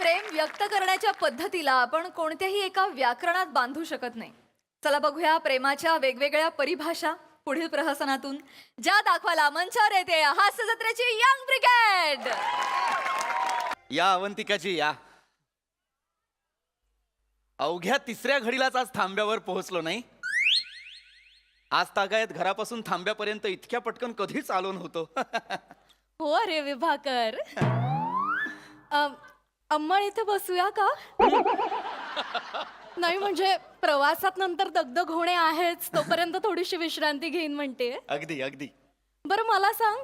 प्रेम व्यक्त करण्याच्या पद्धतीला आपण कोणत्याही एका व्याकरणात बांधू शकत नाही. चला बघूया प्रेमाच्या वेगवेगळ्या परिभाषा पुढील प्रहसनातून, ज्या दाखवायला मंचावर येते हास्य जत्रेची यंग ब्रिगेड. या अवंतिकाची या. अवघ्या तिसऱ्या घडीलाच आज थांब्यावर पोहोचलो नाही. आज तागायत घरापासून थांब्यापर्यंत इतक्या पटकन कधीच आलो नव्हतो. हो अरे विभाकर, अंमळ इथे बसूया का? नाही म्हणजे प्रवासात नंतर दगदग होणे आहेच, तोपर्यंत थोडीशी विश्रांती घेईन म्हणते. अगदी अगदी. बरं मला सांग,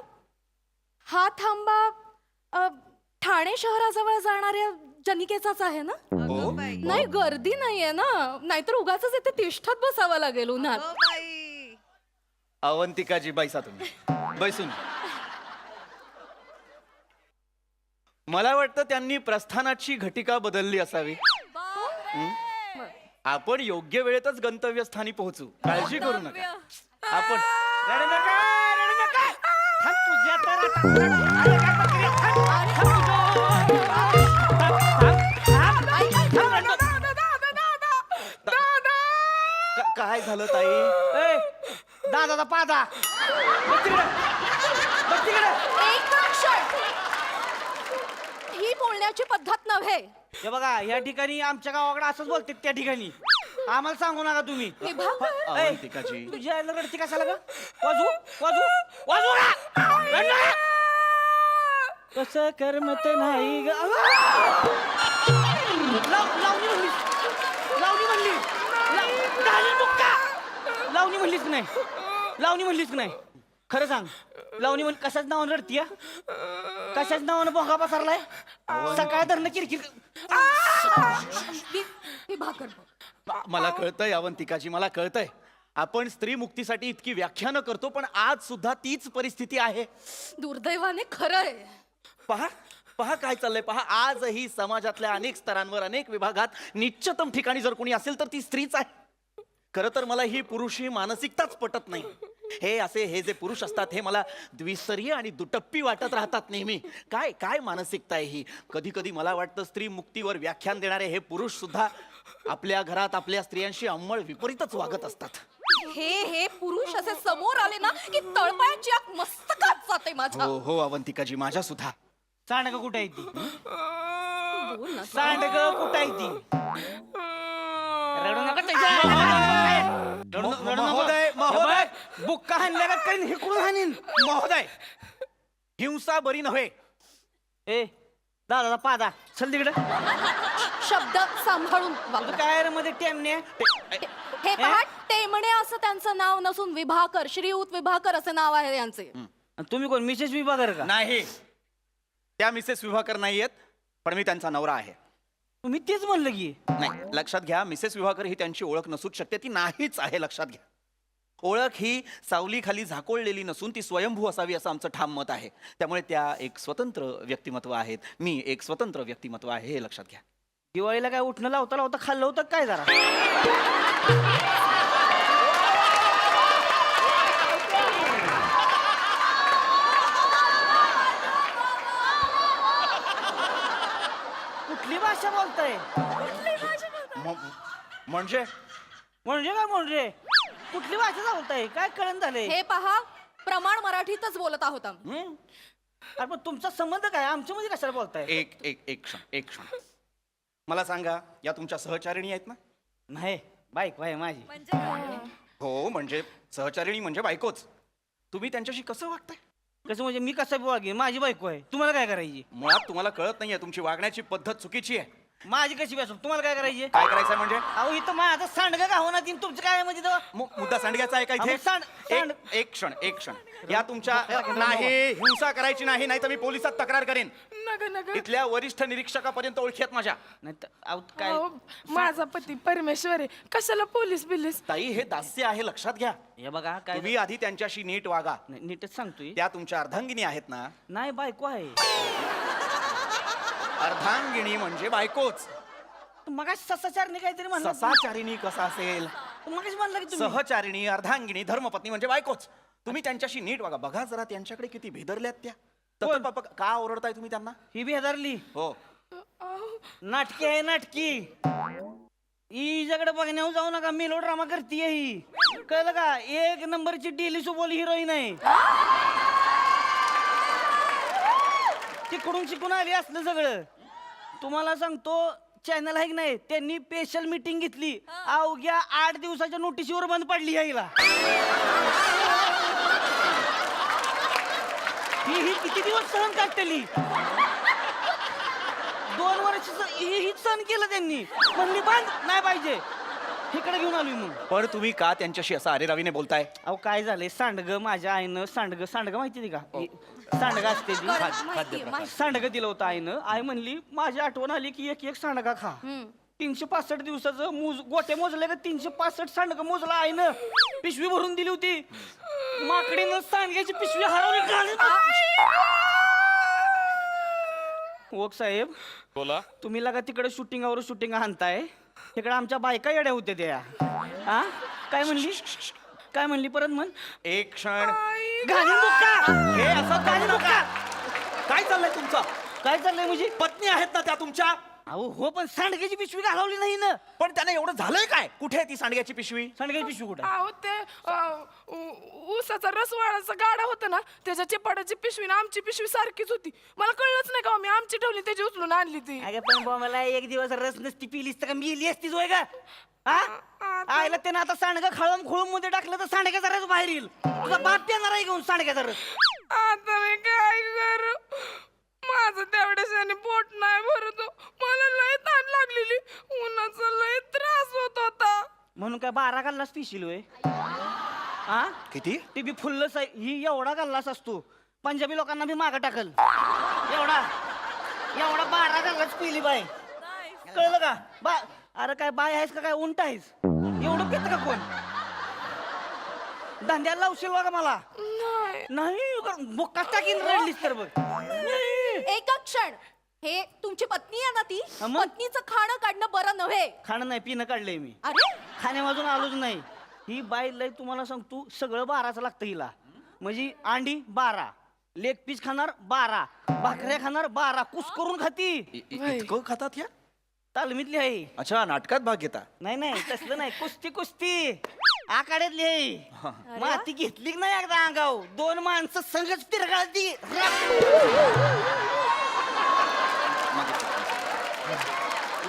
हा थांबा ठाणे शहराजवळ जाणाऱ्या जनिकेचाच आहे ना? हो. नाही गर्दी नाहीये ना, नाहीतर उगाच इथे तिष्ठत बसावं लागेल उन्हात. अवंतिकाजी बैसा तुम्ही, बैसून. मला वाटतं त्यांनी प्रस्थानाची घटिका बदलली असावी. आपण योग्य वेळेतच गंतव्यस्थानी पोहोचू, काळजी करू नका. आपण रडू नका, रडू नका. थांब तुझ्या तर आता. काय झालं ताई? ए, दादा पादा. बघ तिकडे, बघ तिकडे. ही बोलण्याची पद्धत नव्हे. हे बघा, या ठिकाणी आमच्या गावाकडे असंच बोलतात, त्या ठिकाणी आम्हाला सांगू नका तुम्ही. विभाकर, अवंतिकाजी तुझ्या आईला रडती कशाला ग? वाजू वाजू वाजू ना. कसं करमत नाही ग. लावणी म्हणलीस, लावणी म्हणली, लावणी म्हणलीस की नाही, लावणी म्हणलीस की नाही? खरं सांग, लावणी म्हण कशाच नावानं रडतीय? कशाच नावानं भोगा पसरलाय? सकाळ धरणं किरकिर. विभाकर, मला कळतंय अवंतिकाजी, मला कळतंय. आपण स्त्री मुक्तीसाठी इतकी व्याख्यानं करतो, पण आज सुद्धा तीच परिस्थिती आहे. दुर्दैवाने खरंय. पहा पहा काय चाललंय पहा. आजही समाजातल्या अनेक स्तरांवर, अनेक विभागात निश्चितम ठिकाणी जर कोणी असेल तर ती स्त्रीच आहे. खरं तर मला ही पुरुषी मानसिकताच पटत नाही. हे जे पुरुष असतात हे मला द्विस्तरीय आणि दुटप्पी वाटत राहतात नेहमी. काय काय मानसिकता आहे ही? कधी कधी मला वाटतं स्त्री मुक्तीवर व्याख्यान देणारे हे पुरुष सुद्धा आपल्या घरात आपल्या स्त्रियांशी अंमळ विपरीतच वागत असतात. हे पुरुष असे समोर आले ना की तळपायाची आग मस्तकात जाते माझ्या. हो हो अवंतिकाजी, माझ्या सुद्धा. सांडग कुठे आहे ती? बोल ना. सांडग कुठे आहे ती? रडू नका त्याच्या. रडू नका, रडू नका. महोदय, महोदय. बुक्का हाणल्या का काही हिकडून हाणीन. महोदय, हिंसा बरी नव्हे. ए दादा पादा चल तिकडे. शब्द सांभाळून वापरा. काय रे मध्ये टेमने? हे पहा, टेमणे असं त्यांचं नाव नसून विभाकर, श्रीयुत विभाकर असे नाव आहे यांचे. तुम्ही कोण, मिसेस विभागर का? नाही, त्या मिसेस विभाकर नाहीयेत, पण मी त्यांचा नवरा आहे. तुम्ही तेच म्हणलं की. नाही, लक्षात घ्या, मिसेस विभाकर ही त्यांची ओळख नसूच शकते, ती नाहीच आहे. लक्षात घ्या, ओळख ही सावलीखाली झाकोळलेली नसून ती स्वयंभू असावी असं आमचं ठाम मत आहे. त्यामुळे त्या एक स्वतंत्र व्यक्तिमत्व आहेत, मी एक स्वतंत्र व्यक्तिमत्व आहे, हे लक्षात घ्या. दिवाळीला काय उठणं लावता लावता खाल्लं होतं काय जरा? कुठली भाषा बोलताय? म्हणजे म्हणजे काय म्हणजे? कुठली भाषा बोलताय? काय कळण झालंय? हे पहा, प्रमाण मराठीतच बोलत आहोत आम्ही. अरे पण तुमचा संबंध काय? आमच्या मध्ये कशाला बोलताय? एक क्षण. मला सांगा, या तुमच्या सहचारिणी आहेत ना? नाही, बायको आहे माझी. हो, म्हणजे सहचारिणी म्हणजे बायकोच. तुम्ही त्यांच्याशी कसं वागताय? कसं म्हणजे मी कसं वागेन? माझी बायको आहे, तुम्हाला काय करायची? मुळात तुम्हाला कळत नाहीये, तुमची वागण्याची पद्धत चुकीची आहे. माझी कशी बसून तुम्हाला काय करायची? काय करायचंय म्हणजे? अहो इथं माझं सांडगं का होणार? तुमचं काय म्हणजे तेव्हा? मुद्दा सांडग्याचा आहे का इथे? मग सांड- एक क्षण. या तुमच्या नाही, हिंसा करायची नाही, नाही तर मी पोलिसात तक्रार करेन. इथल्या वरिष्ठ निरीक्षकापर्यंत ओळखी आहेत माझ्या. नाही तर अहो, काय अहो, माझा पती परमेश्वर आहे, कशाला पोलीस बिलीस? ताई, हे दास्य आहे, लक्षात घ्या. हे बघा काय तुम्ही आधी त्यांच्याशी नीट वागा. नाही, नीटच सांगतोय. त्या तुमच्या अर्धांगिनी आहेत ना? नाही बायको आहे. अर्धांगिनी म्हणजे बायकोच. मग ससाचारणी काहीतरी म्हणलं. ससाचारिणी कसा असेल? मगच म्हणलं की तुम्ही. सहचारिणी, अर्धांगिनी, धर्मपत्नी म्हणजे बायकोच. तुम्ही त्यांच्याशी नीट वागा. बघा जरा त्यांच्याकडे किती भेदरल्यात त्या. तर का ओरडताय तुम्ही त्यांना? ही बी हजारली. हो, अहो, नाटकी आहे नाटकी. हिच्याकडे बघण्यावर जाऊ नका, मेलो ड्रामा करतीये ही. कळलं का? एक नंबरची डेली सोबत हिरोईन आहे. तिकडून शिकून आली असलं सगळं. तुम्हाला सांगतो, चॅनल आहे की नाही, त्यांनी स्पेशल मीटिंग घेतली. अवघ्या 8 दिवसाच्या नोटीसीवर बंद पडली यायला. ही किती दिवस सहन काढतली. 2 वर्ष ही सहन केलं त्यांनी. म्हणली बंद नाही पाहिजे. इकडे घेऊन आलोय मग. पण तुम्ही का त्यांच्याशी असं अरेरावीने बोलताय? अहो काय झालंय, सांडग माझ्या आईनं सांडग माहिती का? सांडग असते ती. सांडग दिलं होतं आईनं. आई म्हणली माझी आठवण आली की एक सांडगा खा. 365 दिवसाचं गोट्या मोजले का 365 सांडग मोजला आईनं. पिशवी भरून दिली होती. माकडीनं सांडग्याची पिशवी हरवली. ओक साहेब बोला. तुम्ही लगा तिकडे शूटिंग आणताय, तिकडे आमच्या बायका येड्या होत्या त्या. हा काय म्हणली परत म्हण. एक क्षण. घालीन बुक्का. हे असं घालीन बुक्का. काय चाललंय तुमचं? काय चाललंय म्हणजे? पत्नी आहेत ना त्या तुमच्या? अहो हो, पण सांडग्याची पिशवी घालवली नाही ना. पण त्याने एवढं झालंय काय? कुठे आहे ती सांडग्याची पिशवी? सांडग्याची पिशवी कुठे? अहो ते ऊसाचा रसवाडाचा गाडा होता ना, त्याच्या चिपाडाची पिशवी ना आमची पिशवी सारखीच होती. मला कळलंच नाही का मी आमची ठेवली त्याची उचलून आणली ती. अगं पण मला एक दिवस रस नसती पिलीस तर का मिली असतीच होय का? हा आईला त्यानं आता सांडगा खोळून मध्ये टाकलं तर सांडग्याचा रस बाहेर येईल. तुझा बाप पिणार आहे घेऊन सांडग्याचा रस. आता मी काय करू? माझं तेवढ्याशाने पोट नाही भरत. मला लय ताण लागलेली. उन्हाचा लय त्रास होत होता. म्हणून काय 12 गल्लास पिशील होय? हा किती? ती बी फुल्लस आहे. ही एवढा गल्लास असतो. पंजाबी लोकांना बी मागं टाकल. एवढा 12 गल्लास पिली बाय. कळलं का? अरे काय बाय आहेस का काय उंट आहेस? एवढं पित का कोण? धंद्याला लावशील बघा मला. नाही बुक्काच टाकीन रडलीस तर बघ. एक क्षण. हे तुमची पत्नी आहे ना ती? हा मग? पत्नीचं खाणं काढणं बरं नव्हे. खाणं नाही पिणं काढलंय मी. अरे खाण्यावाजून आलोच नाही. ही बाई लय तुम्हाला सांगतो सगळं 12चं लागतं हिला. म्हणजे अंडी 12, लेग पीस खाणार 12, भाकऱ्या खाणार 12, कुस करून खाती. इतकं खातात या? तालमीतली आहे. अच्छा, नाटकात भाग घेता? नाही तसलं नाही. कुस्ती आखाड्यातली आहे. माती घेतली की नाही एकदा अंगाव 2 माणसं संगच पिरगाळती.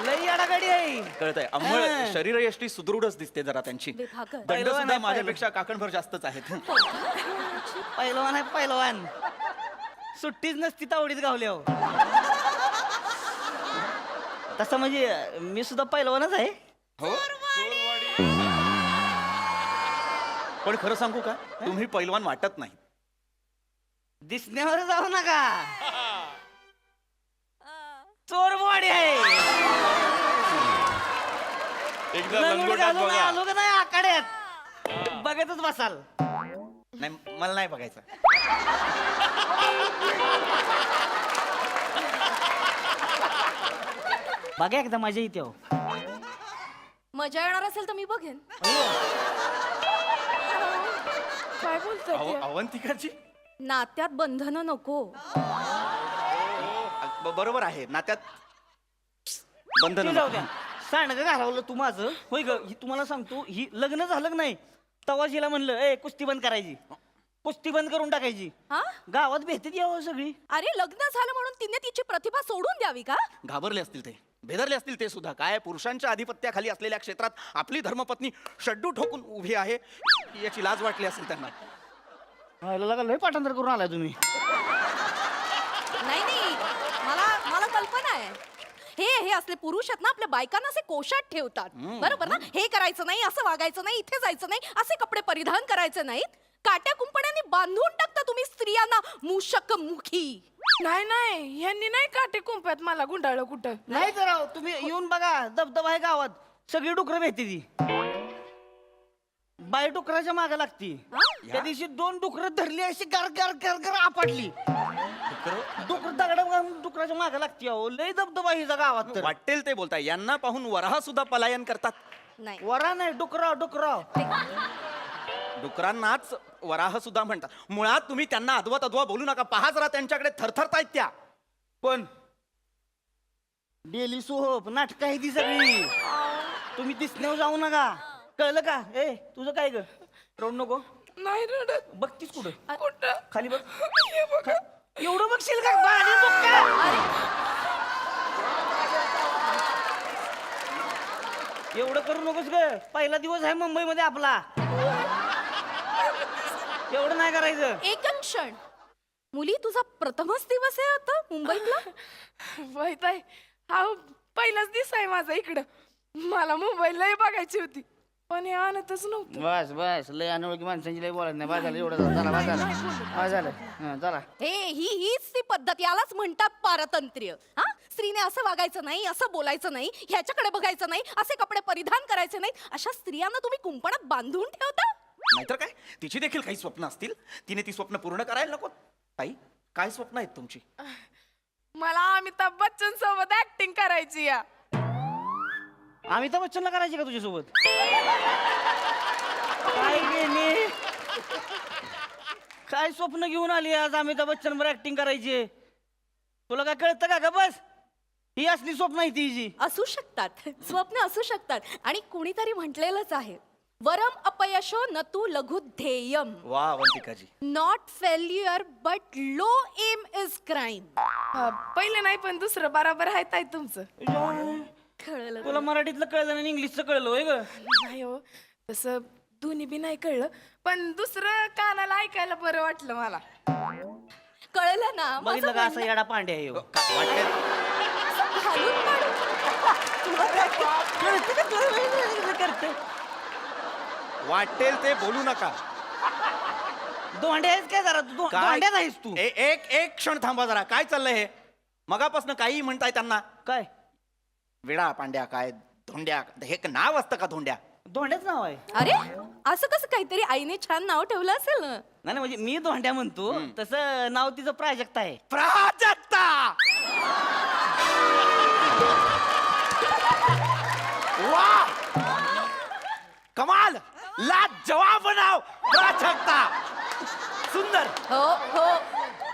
लई अडागडी आहे. कळतंय. अंमळ शरीर यष्टी सुदृढच दिसते जरा त्यांची. विभाकर. दंड पहिलवान सुद्धा आहे, माझ्यापेक्षा काकणभर जास्तच आहेत. पहिलवान आहे पहिलवान. सुट्टीच नसती तावडीत गावल्यावर. तसं म्हणजे मी सुद्धा पहिलवानच आहे. हो. पण खरं सांगू का, तुम्ही पैलवान वाटत नाही. दिसण्यावर जाऊ नका. चोरबवाडी आहे. एकदा लंगोट लंगोटात घालून बघा. आलो का नाही आखाड्यात बघतच बसाल. नाही, मला नाही बघायचं. बघा एकदा मजा येते हो. मजा येणार असेल तर मी बघेन. काय बोलतोय? अवंतिकाची नात्यात बंधनं नको. बरोबर आहे. नात्यात बंधन ते जाऊ द्या. सांडगं घालवलं तू माझं होय ग. ही तुम्हाला सांगतो, ही लग्न झालं का नाही तवाच हिला म्हणलं ए कुस्ती बंद करायची. कुस्ती बंद करून टाकायची. हा? गावात भेटत यावं सगळी. अरे लग्न झालं म्हणून तिने तिची प्रतिभा सोडून द्यावी का? घाबरले असतील ते, बेदरले असतील ते सुद्धा. काय पुरुषांच्या आधिपत्याखाली असलेल्या क्षेत्रात आपली धर्मपत्नी शड्डू ठोकून उभी आहे याची लाज वाटली असेल त्यांना. व्हायला लय पाठांतर करून आलाय तुम्ही. नाही मला कल्पना आहे. हे असले पुरुष आहेत ना, आपल्या बायकांना असे कोशात ठेवतात. बरोबर ना? हे करायचं नाही, असं वागायचं नाही, इथे जायचं नाही, असे कपडे परिधान करायचे नाहीत. काट्या कुंपण्याने बांधून टाकता तुम्ही स्त्रियांना मूषक मुखी. नाही यांनी नाही काटे कुंप्यात मला गुंडाळलं कुठं. नाही तर राव, तुम्ही येऊन बघा. दबदबा आहे गावात. सगळी डुकरं भेटते ती. बाई डुकराच्या मागे लागती. त्या दिवशी 2 डुकरं धरली अशी गर गर गर गर आपटली. डुकर दगड डुकराच्या मागे लागती. अहो लय दबदबा हिचा गावात तर. वाटेल ते बोलताय. यांना पाहून वराह सुद्धा पलायन करतात. नाही वरा नाही डुकराव. डुकरांनाच वराह सुद्धा म्हणतात. मुळात तुम्ही त्यांना अद्वा बोलू नका. पहा जरा त्यांच्याकडे थरथरतायत त्या. पण डेली सोप नाटक आहे ती सगळी. तुम्ही दिसण्यावर जाऊ नका, कळलं का? ए तुझं काय ग? रडू नको. नाही रडत. बघतीस कुठं? कुठं? खाली बघ. हे बघा. एवढं बघशील का? बाहेर बघ का? एवढं करू नकोस ग, पहिला दिवस आहे मुंबईमध्ये आपला. एवढं नाही करायचं. एक क्षण, मुली तुझा प्रथमच दिवस आहे आता मुंबईतला? माहित आहे, हा पहिलाच दिवस आहे माझा इकडं. मला मुंबईला बघायची होती पण हे आणतच नव्हतं. बस बस, लय अनोळखी माणसांची लय बोलायचं नाही. झालं एवढं झालं. बस झालं. हं, चला. हीच ती पद्धत, यालाच म्हणतात पारतंत्र्य. हा, स्त्रीने असं वागायचं नाही, असं बोलायचं नाही, ह्याच्याकडे बघायचं नाही, असे कपडे परिधान करायचे नाहीत. अशा स्त्रियांना तुम्ही कुंपणात बांधून ठेवता? नाहीतर काय, तिची देखील काही स्वप्न असतील, तिने ती स्वप्न पूर्ण करायला नको. ताई, काय स्वप्न आहेत तुमची? मला अमिताभ बच्चन सोबत ऍक्टिंग करायची या. अमिताभ बच्चनला करायची का तुझ्यासोबत? काय गेली? काय स्वप्न घेऊन आली आज अमिताभ बच्चन वर ऍक्टिंग करायची? तुला काय कळतं का? ग बस, ही असली स्वप्न आहे तिची. असू शकतात, स्वप्न असू शकतात. आणि कुणीतरी म्हटलेलंच आहे, वरम अपयशो न तू लघु ध्येयम. वा वंतिकाजी. Not failure but low aim is crime. पहिलं नाही पण दुसरं बरोबर आहे ताई तुमचं. कळलं? तुला मराठीतलं कळलं आणि इंग्लिशचं कळलं होय ग? नाही हो, तसं दोन्ही बी नाही कळलं पण दुसरं कानाला ऐकायला बरं वाटलं मला. कळलं ना? माझं बघितलं का? असं म्हणणं- येडा पांड्या आहे ह्यो. असं घालून पाडून. कळतं का तुला? करते वाटेल ते बोलू नका. दोंड्या आहेस काय जरा? तू काय? दोंड्यात आहेस तू. एक क्षण थांबा जरा. काय चाललंय हे? मगापासून काही म्हणताय त्यांना. काय विडा पांड्या, काय धोंड्या, हे नाव असतं का धोंड्या? दोंड्याच नाव आहे? अरे, असं कसं? काहीतरी आईने छान नाव ठेवलं असेल ना. नाही म्हणजे मी दोंड्या म्हणतो, तसं नाव तिचं प्राजक्ता आहे. प्राजक्ता. वा, कमाल, लाजवाब नाव, प्राजक्ता. सुंदर. हो हो,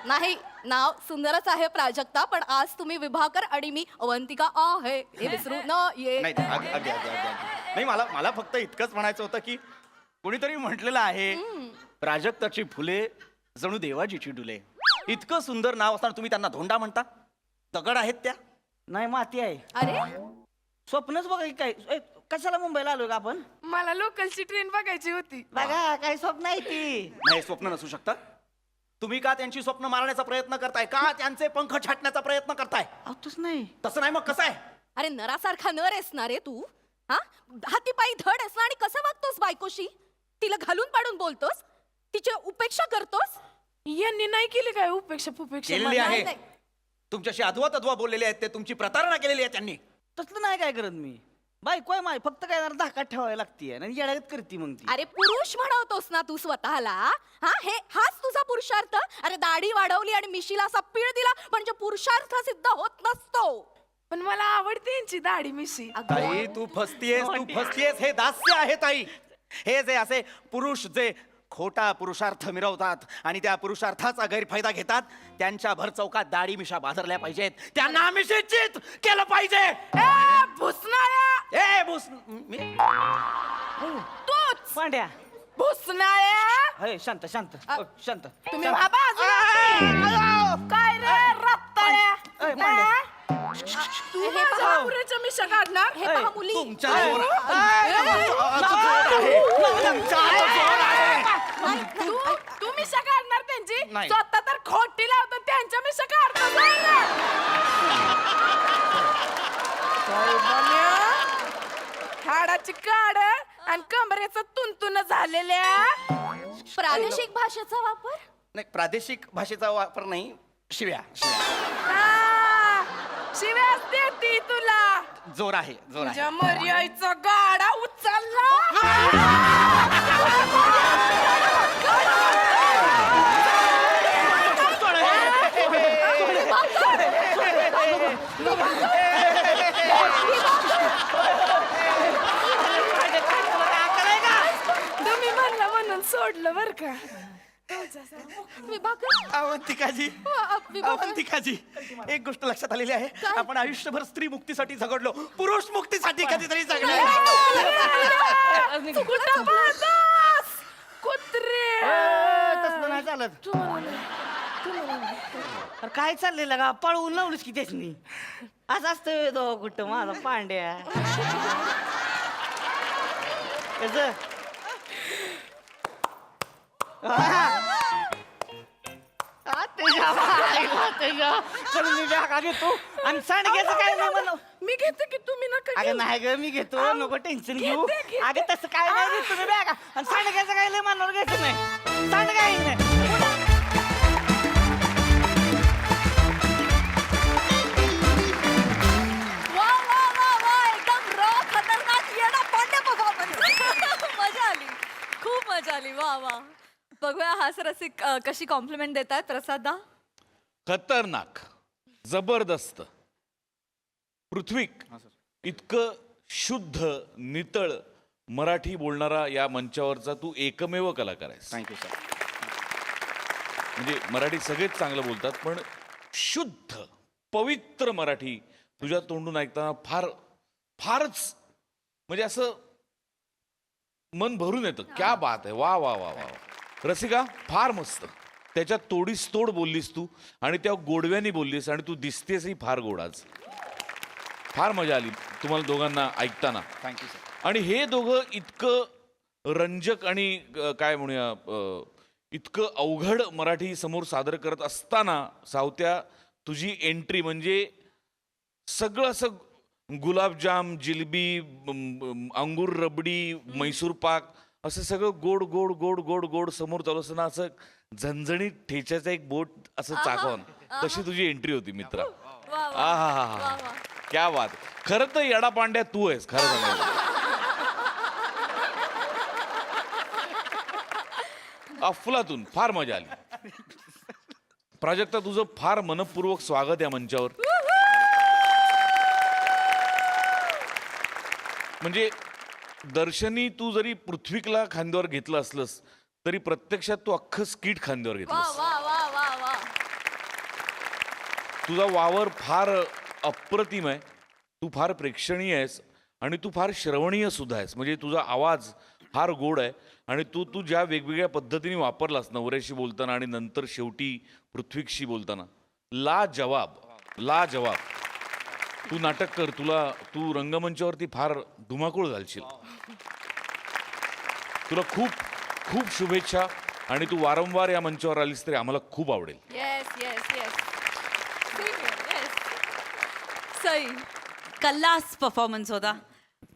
नाही, नाव सुंदरच आहे प्राजक्ता, पण आज तुम्ही विभाकर आणि मी अवंतिका आहे हे विसरू नाही अगदी. नाही, मला फक्त इतकंच म्हणायचं होतं की कोणीतरी म्हटलेलं आहे, प्राजक्ताची फुले जणू देवाजीची डुले. इतकं सुंदर नाव असताना तुम्ही त्यांना धोंडा म्हणता? दगड आहेत त्या? नाही, माती आहे. अरे, स्वप्नच बघा की काय. कशाला मुंबईला आलोय का आपण? मला लोकलची ट्रेन बघायची होती. बघा काय स्वप्न आहे ती. नाही, स्वप्न नसू शकतं. तुम्ही का त्यांची स्वप्न मारण्याचा प्रयत्न करताय? का त्यांचे पंख छाटण्याचा प्रयत्न करताय? तूच नाही. तसं नाही, मग कसं आहे? अरे नरासारखा नर आहेस ना रे तू. हा, हातीपायी धड आहेस ना, आणि कसं वागतोस बायकोशी? तिला घालून पाडून बोलतोस, तिची उपेक्षा करतोस. यांनी नाही केली काय उपेक्षा पुपेक्षा? केलेली मला- आहे. नाही. तुमच्याशी अधवा तद्वा बोललेले आहेत ते, तुमची प्रतारणा केलेली आहे त्यांनी. तसलं नाही काय करत मी. बायको आहे माय, फक्त काय जरा धाकात ठेवायला लागते आणि येड्यागत करते मग ती. अरे पुरुष म्हणवतोस ना तू स्वतःला? हा, हाच तुझा पुरुषार्थ? अरे दाढी वाढवली आणि मिशीला असा पीळ दिला म्हणजे पुरुषार्थ सिद्ध होत नसतो. पण मला आवडते यांची दाढी मिशी. ताई, तू फसतीयेस. हे दास्य आहे ताई. हे जे असे पुरुष जे खोटा पुरुषार्थ मिरवतात आणि त्या पुरुषार्थाचा गैरफायदा घेतात, त्यांच्या भर चौकात दाढी मिशा बाजारल्या पाहिजेत. त्यांना मिशीचित केलं पाहिजे. ए, भुसनाळ्या! ए भुस मी- तूच पांड्या. भुसनाळ्या! अय, शांत शांत शांत. तुम्ही बाबा काय रे रत्ताळ्या? अय, पांड्या. तू माझ्या पुरेच्या मिशा काढणार? हे पहा मुली, तुमच्या जोर- तुमचा जोर आहे. तू मिशा काढणार त्यांची? नाही. स्वतः तर खोटी लावतात, त्यांच्या मिशा काढतात. हाडाची काड आणि कमरेचं तुंतुन झालेल्या. प्रादेशिक भाषेचा वापर. नाही, प्रादेशिक भाषेचा वापर नाही, शिव्या. हा, शिव्याच देती तुला. जोर आहे. तुझ्या मर्याईचा गाडा उचलला. तुम्ही म्हणला म्हणून सोडलं बर का. विभाकर अवंतिकाजी विभाकर. अवंतिकाजी एक गोष्ट लक्षात आलेली आहे आपण आयुष्यभर स्त्री मुक्तीसाठी झगडलो पुरुष मुक्तीसाठी कधीतरी जगलो कुठं पाहतास कुत्रे तसलं नाही चालत. अरे काय चाललेलं का पळवून लावलीस की त्यासनी असं असतं दो कुठं माझा पांड्या कसं? चल मी बॅगा घेतो आणि सांडग्याचं काय नाही म्हणू. मी घेते की तुम्ही नका अगं घेऊ. नाही ग मी घेतो नको टेन्शन घेऊ. घेते. अगं तसं काय नाही घेतो मी बॅगा आणि सांडग्याचं काय लय मनावर घ्यायचं नाही. सांडगा आहे नाही. वा वा वा वा एकदम रॉ खतरनाक येडा पांड्या परफॉर्मन्स मजा आली खूप मजा आली वा वा बघूया हास रसिक कशी कॉम्प्लिमेंट देत आहेत प्रसादा खतरनाक जबरदस्त पृथ्वीक इतकं शुद्ध नितळ मराठी बोलणारा या मंचावरचा तू एकमेव कलाकार आहेस. Thank you sir. म्हणजे मराठी सगळेच चांगलं बोलतात पण शुद्ध पवित्र मराठी तुझ्या तोंडून ऐकताना फारच म्हणजे असं मन भरून येतं. क्या बात आहे. वा वा वा वा वा. रसिका फार मस्त त्याच्यात तोडीस तोड बोललीस तू आणि त्या गोडव्यानी बोललीस आणि तू दिसतेसही फार गोड आज. फार मजा आली तुम्हाला दोघांना ऐकताना. Thank you sir. आणि हे दोघं इतकं रंजक आणि काय म्हणूया इतकं अवघड मराठी समोर सादर करत असताना सावत्या तुझी एंट्री म्हणजे सगळं असं गुलाबजाम जिलबी अंगूर रबडी मैसूर पाक असं सगळं गोड गोड गोड गोड गोड समोर चालू असताना असं झणझणीत ठेच्याचं एक बोट असं चाकवून तशी तुझी एंट्री होती मित्रा. वा वा आहा क्या बात. खरं तर येडा पांड्या तू आहेस खरं सांगायचं. अफलातून फार मजा आली. प्राजक्ता तुझं फार मनपूर्वक स्वागत या मंचावर. म्हणजे दर्शनी तू जरी पृथ्वीकला खांद्यावर घेतलं असलंस तरी प्रत्यक्षात तू अख्खं स्किट खांद्यावर वा घेतलंस. वा वा वा वा तुझा वावर फार अप्रतिम आहे. तू फार प्रेक्षणीय आहेस आणि तू फार श्रवणीय सुद्धा आहेस. म्हणजे तुझा आवाज फार गोड आहे आणि तू ज्या वेगवेगळ्या पद्धतीने वापरलास नवऱ्याशी बोलताना आणि नंतर शेवटी पृथ्वीशी बोलताना ला जवाब. तू नाटक कर. तू रंगमंचावरती फार धुमाकूळ घालशील. तुला खूप खूप शुभेच्छा आणि तू वारंवार या मंचावर आलीस तरी आम्हाला खूप आवडेल. येस येस येस सई कल्लास परफॉर्मन्स होता.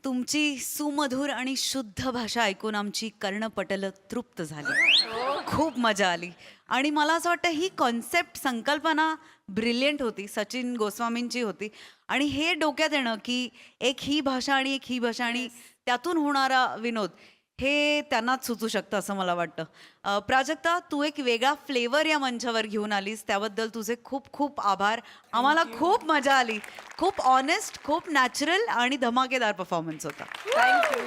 तुमची सुमधुर आणि शुद्ध भाषा ऐकून आमची कर्णपटल तृप्त झाली. खूप मजा आली आणि मला असं वाटतं ही कॉन्सेप्ट संकल्पना ब्रिलियंट होती. सचिन गोस्वामींची होती आणि हे डोक्यात येणं की एक ही भाषा आणि एक ही भाषा आणि त्यातून होणारा विनोद हे त्यांनाच सुचू शकतं असं मला वाटतं. प्राजक्ता तू एक वेगळा फ्लेवर या मंचावर घेऊन आलीस त्याबद्दल तुझे खूप खूप आभार. आम्हाला खूप मजा आली. खूप ऑनेस्ट खूप नॅचरल आणि धमाकेदार परफॉर्मन्स होता. थँक्यू